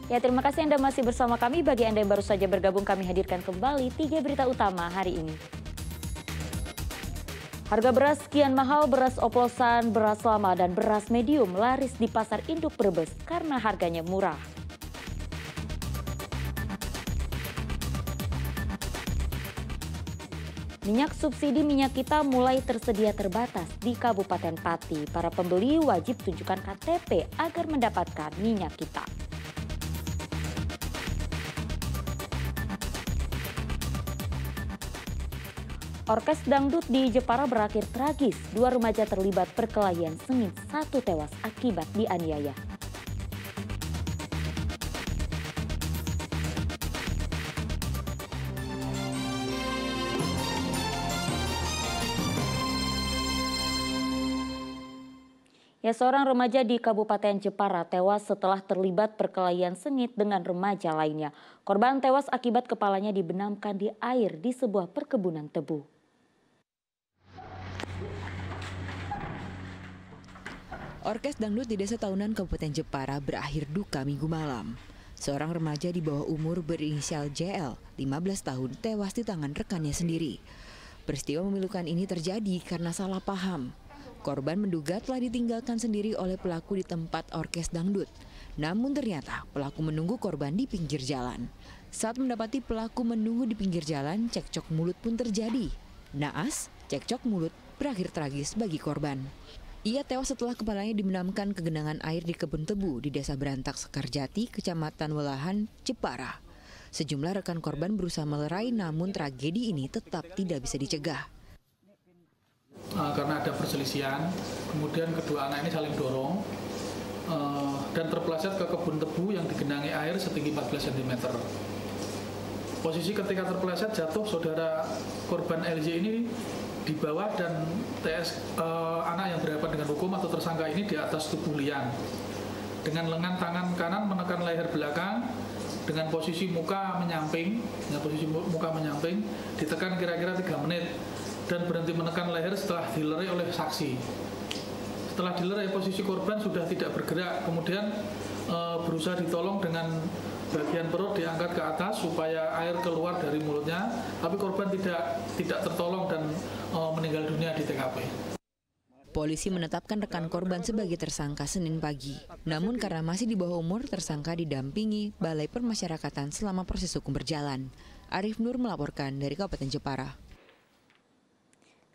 Ya, terima kasih Anda masih bersama kami. Bagi Anda yang baru saja bergabung, kami hadirkan kembali 3 berita utama hari ini. Harga beras kian mahal, beras oplosan, beras lama, dan beras medium laris di pasar induk Brebes karena harganya murah. Minyak subsidi minyak kita mulai tersedia terbatas di Kabupaten Pati. Para pembeli wajib tunjukkan KTP agar mendapatkan minyak kita. Orkes dangdut di Jepara berakhir tragis. 2 remaja terlibat perkelahian sengit, 1 tewas akibat dianiaya. Ya, seorang remaja di Kabupaten Jepara tewas setelah terlibat perkelahian sengit dengan remaja lainnya. Korban tewas akibat kepalanya dibenamkan di air di sebuah perkebunan tebu. Orkes dangdut di Desa Taunan Kabupaten Jepara berakhir duka Minggu malam. Seorang remaja di bawah umur berinisial JL, 15 tahun, tewas di tangan rekannya sendiri. Peristiwa memilukan ini terjadi karena salah paham. Korban menduga telah ditinggalkan sendiri oleh pelaku di tempat orkes dangdut. Namun ternyata pelaku menunggu korban di pinggir jalan. Saat mendapati pelaku menunggu di pinggir jalan, cekcok mulut pun terjadi. Naas, cekcok mulut berakhir tragis bagi korban. Ia tewas setelah kepalanya dibenamkan ke genangan air di kebun tebu di Desa Berantak Sekarjati, Kecamatan Welahan, Jepara. Sejumlah rekan korban berusaha melerai, namun tragedi ini tetap tidak bisa dicegah. Karena ada perselisihan, kemudian kedua anak ini saling dorong dan terpeleset ke kebun tebu yang digenangi air setinggi 14 cm. Posisi ketika terpeleset jatuh, saudara korban LJ ini di bawah dan anak yang berhadapan dengan hukum atau tersangka ini di atas tubuh Lian. Dengan lengan tangan kanan menekan leher belakang, dengan posisi muka menyamping, ditekan kira-kira 3 menit dan berhenti menekan leher setelah dilerai oleh saksi. Setelah dilerai, posisi korban sudah tidak bergerak, kemudian berusaha ditolong dengan bagian perut diangkat ke atas supaya air keluar dari mulutnya, tapi korban tidak tertolong dan meninggal dunia di TKP. Polisi menetapkan rekan korban sebagai tersangka Senin pagi. Namun karena masih di bawah umur, tersangka didampingi Balai Permasyarakatan selama proses hukum berjalan. Arif Nur melaporkan dari Kabupaten Jepara.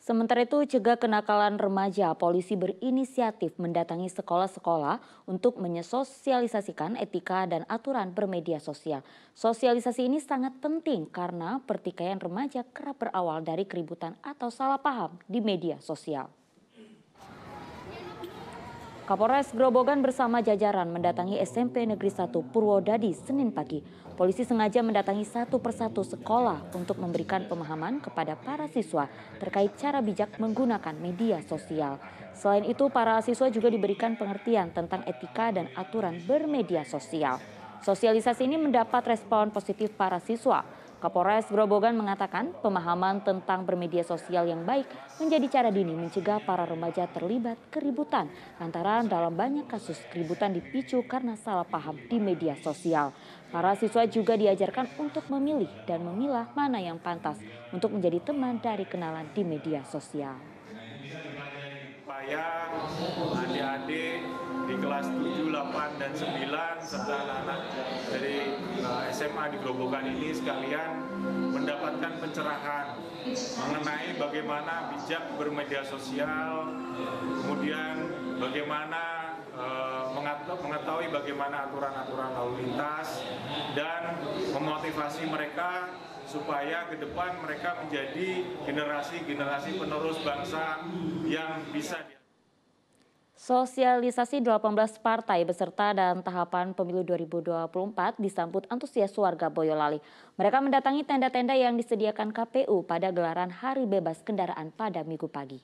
Sementara itu, cegah kenakalan remaja, polisi berinisiatif mendatangi sekolah-sekolah untuk menyosialisasikan etika dan aturan bermedia sosial. Sosialisasi ini sangat penting karena pertikaian remaja kerap berawal dari keributan atau salah paham di media sosial. Kapolres Grobogan bersama jajaran mendatangi SMP Negeri 1 Purwodadi Senin pagi. Polisi sengaja mendatangi satu persatu sekolah untuk memberikan pemahaman kepada para siswa terkait cara bijak menggunakan media sosial. Selain itu, para siswa juga diberikan pengertian tentang etika dan aturan bermedia sosial. Sosialisasi ini mendapat respon positif para siswa. Kapolres Grobogan mengatakan pemahaman tentang bermedia sosial yang baik menjadi cara dini mencegah para remaja terlibat keributan lantaran dalam banyak kasus keributan dipicu karena salah paham di media sosial. Para siswa juga diajarkan untuk memilih dan memilah mana yang pantas untuk menjadi teman dari kenalan di media sosial. Supaya adik-adik di kelas 7, 8, dan 9 serta anak-anak dari SMA di Grobogan ini sekalian mendapatkan pencerahan mengenai bagaimana bijak bermedia sosial, kemudian bagaimana mengetahui bagaimana aturan-aturan lalu lintas, dan memotivasi mereka supaya ke depan mereka menjadi generasi-generasi penerus bangsa yang bisa. Sosialisasi 18 partai beserta dan tahapan pemilu 2024 disambut antusias warga Boyolali. Mereka mendatangi tenda-tenda yang disediakan KPU pada gelaran Hari Bebas Kendaraan pada Minggu pagi.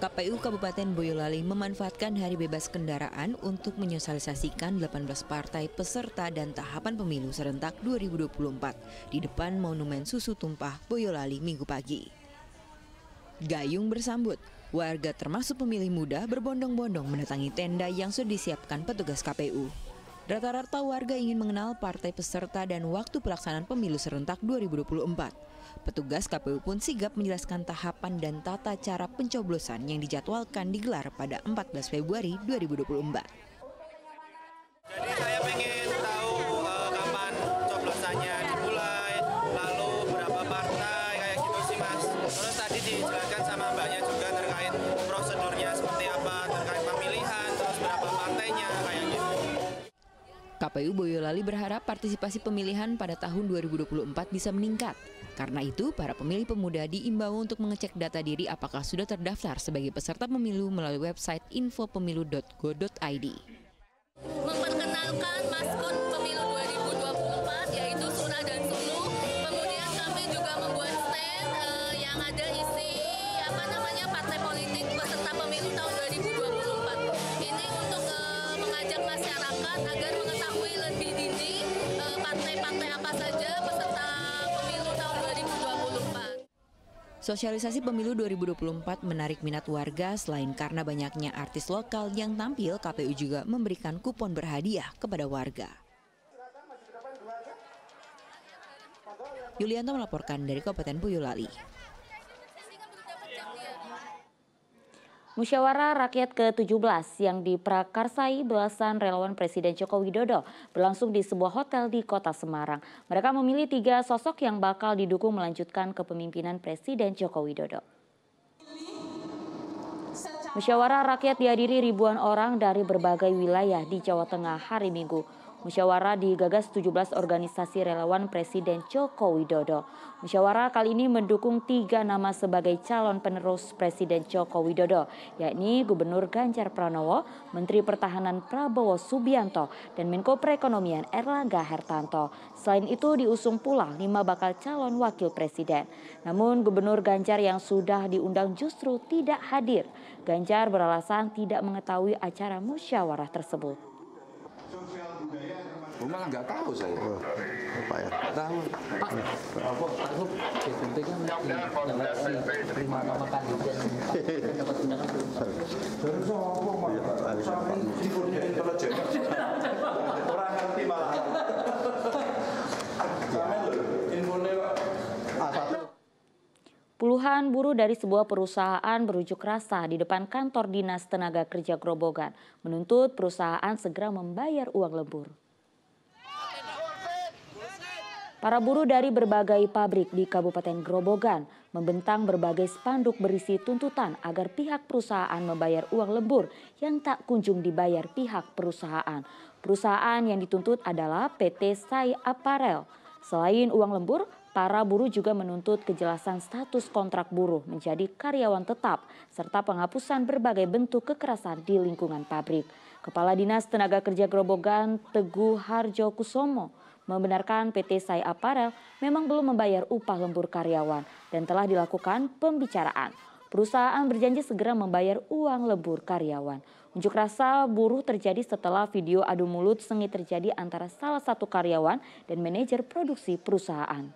KPU Kabupaten Boyolali memanfaatkan Hari Bebas Kendaraan untuk menyosialisasikan 18 partai peserta dan tahapan pemilu serentak 2024 di depan Monumen Susu Tumpah Boyolali Minggu pagi. Gayung bersambut, Warga termasuk pemilih muda berbondong-bondong mendatangi tenda yang sudah disiapkan petugas KPU. Rata-rata warga ingin mengenal partai peserta dan waktu pelaksanaan pemilu serentak 2024. Petugas KPU pun sigap menjelaskan tahapan dan tata cara pencoblosan yang dijadwalkan digelar pada 14 Februari 2024. Jadi saya pengen tahu kapan coblosannya dimulai, lalu berapa partai, kayak gitu sih Mas. Terus tadi dijelaskan sama Mbaknya juga terkait prosedurnya seperti apa, terkait pemilihan, terus berapa partainya, kayak gitu. KPU Boyolali berharap partisipasi pemilihan pada tahun 2024 bisa meningkat. Karena itu, para pemilih pemuda diimbau untuk mengecek data diri apakah sudah terdaftar sebagai peserta pemilu melalui website infopemilu.go.id. Memperkenalkan maskot pemilu 2024 yaitu Surah dan Suluh. Kemudian kami juga membuat stand yang ada isi partai politik peserta pemilu tahun 2024. Ini untuk mengajak masyarakat agar mengetahui lebih dini partai-partai apa saja peserta pemilu tahun 2024. Sosialisasi pemilu 2024 menarik minat warga. Selain karena banyaknya artis lokal yang tampil, KPU juga memberikan kupon berhadiah kepada warga. Yulianto melaporkan dari Kabupaten Boyolali. Musyawarah Rakyat ke-17 yang diprakarsai belasan relawan Presiden Joko Widodo berlangsung di sebuah hotel di Kota Semarang. Mereka memilih 3 sosok yang bakal didukung melanjutkan kepemimpinan Presiden Joko Widodo. Musyawarah Rakyat dihadiri ribuan orang dari berbagai wilayah di Jawa Tengah hari Minggu. Musyawarah digagas 17 organisasi relawan Presiden Joko Widodo. Musyawarah kali ini mendukung 3 nama sebagai calon penerus Presiden Joko Widodo, yakni Gubernur Ganjar Pranowo, Menteri Pertahanan Prabowo Subianto, dan Menko Perekonomian Erlangga Hartanto. Selain itu diusung pula 5 bakal calon wakil presiden. Namun Gubernur Ganjar yang sudah diundang justru tidak hadir. Ganjar beralasan tidak mengetahui acara musyawarah tersebut. Malah nggak tahu saya. Pak ya. Tahu. Pak Gub, pentingnya lima nama kandidat dapat undangan belum? Orang ngerti malah. Puluhan buruh dari sebuah perusahaan berunjuk rasa di depan kantor Dinas Tenaga Kerja Grobogan menuntut perusahaan segera membayar uang lembur. Para buruh dari berbagai pabrik di Kabupaten Grobogan membentang berbagai spanduk berisi tuntutan agar pihak perusahaan membayar uang lembur yang tak kunjung dibayar pihak perusahaan. Perusahaan yang dituntut adalah PT Sai Apparel. Selain uang lembur, para buruh juga menuntut kejelasan status kontrak buruh menjadi karyawan tetap serta penghapusan berbagai bentuk kekerasan di lingkungan pabrik. Kepala Dinas Tenaga Kerja Grobogan Teguh Harjo Kusomo membenarkan PT Sai Apparel memang belum membayar upah lembur karyawan dan telah dilakukan pembicaraan. Perusahaan berjanji segera membayar uang lembur karyawan. Unjuk rasa buruh terjadi setelah video adu mulut sengit terjadi antara salah satu karyawan dan manajer produksi perusahaan.